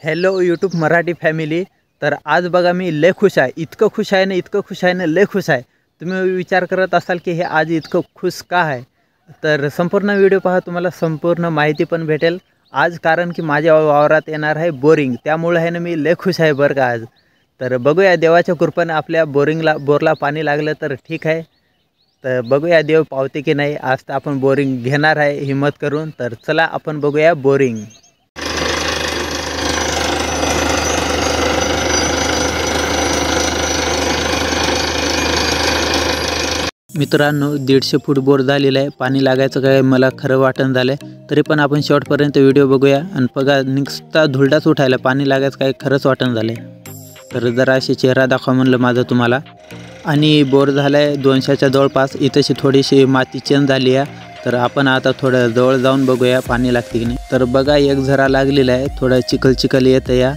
Hello YouTube Marathi family. तर आज बघा मी लय खुश आहे, इतकं खुश आहे ना, इतकं खुश आहे ना, लय खुश आहे। तुम्ही विचार करत असाल की हे आज इतकं खुश का आहे, तर संपूर्ण व्हिडिओ पहा, तुम्हाला संपूर्ण माहिती पण भेटेल आज। कारण की माझ्या वावरात येणार आहे बोरिंग, त्यामुळे आहे ना मी लय खुश आहे बरं का आज। तर बघूया देवाच्या कृपेने आपल्या बोरला पाणी लागलं तर ठीक आहे, तर बघूया देव पावते की नाही। आज तर आपण बोरिंग घेणार आहे हिम्मत करून, तर चला आपण बघूया बोरिंग। मित्रांनो 150 फूट बोर झालेला आहे, पाणी लागायचं काय मला खरं वाटण झालं, तरी पण आपण शेवटपर्यंत व्हिडिओ बघूया। आणि बघा नुसता धुळडाच उठायला, पाणी लागायचं काय खरंच वाटण झालं। तर जरा अशी चेहरा दाखवा म्हणलं माझं तुम्हाला। आणि बोर झालं आहे 200च्या जवळपास, इथंशी थोडीशी माती चेंज झाली आहे, तर आपण आता थोडं जवळ जाऊन बघूया पाणी लागते की नाही। तर बघा एक झरा लागलेला आहे, थोडं चिखल येतं या।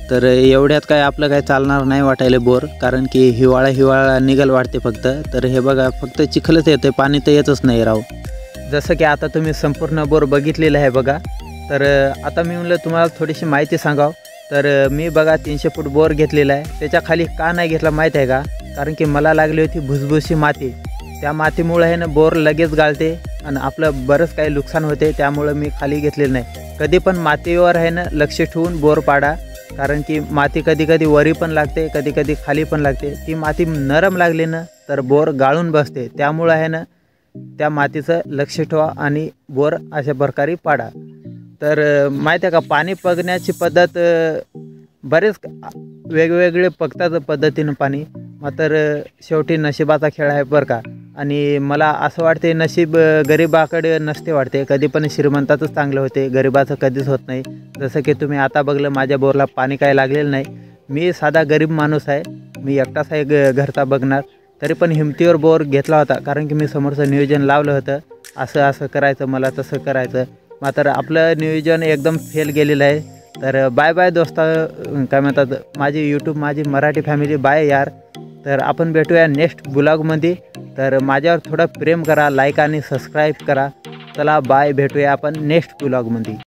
तर एवढ्यात काय आपलं काय चालणार नाही वाटायला बोर, कारण की हिवाळा निघल वाटते फक्त। तर हे बघा फक्त चिखलच येते, पाणी तर येतच नाही राव। जसं की आता तुम्ही संपूर्ण बोर बघितलेलं आहे बघा। तर आता मी म्हणलं तुम्हाला थोडीशी माहिती सांगाव। तर मी बघा 300 फूट बोर घेतलेला आहे, त्याच्या खाली का नाही घेतला माहीत आहे का? कारण की मला लागली होती भुसभुशी माती, त्या मातीमुळे आहे ना बोर लगेच गाळते आणि आपलं बरंच काही नुकसान होते, त्यामुळे मी खाली घेतलेलं नाही। कधी पण मातीवर आहे ना लक्ष ठेवून बोर पाडा, कारण की माती कधी वरी पण लागते, कधी खाली पण लागते। ती माती नरम लागली ना तर बोर गाळून बसते, त्यामुळे आहे ना त्या मातीचं लक्ष ठेवा आणि बोर अशा प्रकारे पाडा। तर माहिती आहे का, पाणी बघण्याची पद्धत बरेच वेगवेगळे बघतात पद्धतीनं पाणी, मात्र शेवटी नशिबाचा खेळ आहे बरं का। आणि मला असं वाटते नशीब गरिबाकडे नसते वाटते, कधी पण श्रीमंताचंच चांगलं होते, गरिबाचं कधीच होत नाही। जसं की तुम्ही आता बघलं माझ्या बोरला पाणी काय लागलेलं नाही, मी साधा गरीब माणूस आहे, मी एकटाच आहे घरचा बघणार, तरी पण हिमतीवर बोर घेतला होता। कारण की मी समोरचं नियोजन लावलं होतं, असं करायचं, मला तसं करायचं, मात्र आपलं नियोजन एकदम फेल गेलेलं आहे। तर बाय बाय दोस्ता, काय म्हणतात माझी माझी मराठी फॅमिली, बाय यार। तर आपण भेटूया नेक्स्ट ब्लॉगमध्ये। तर माझ्यावर थोडं प्रेम करा, लाईक आणि सबस्क्राईब करा। चला बाय, भेटूया आपण नेक्स्ट ब्लॉगमध्ये।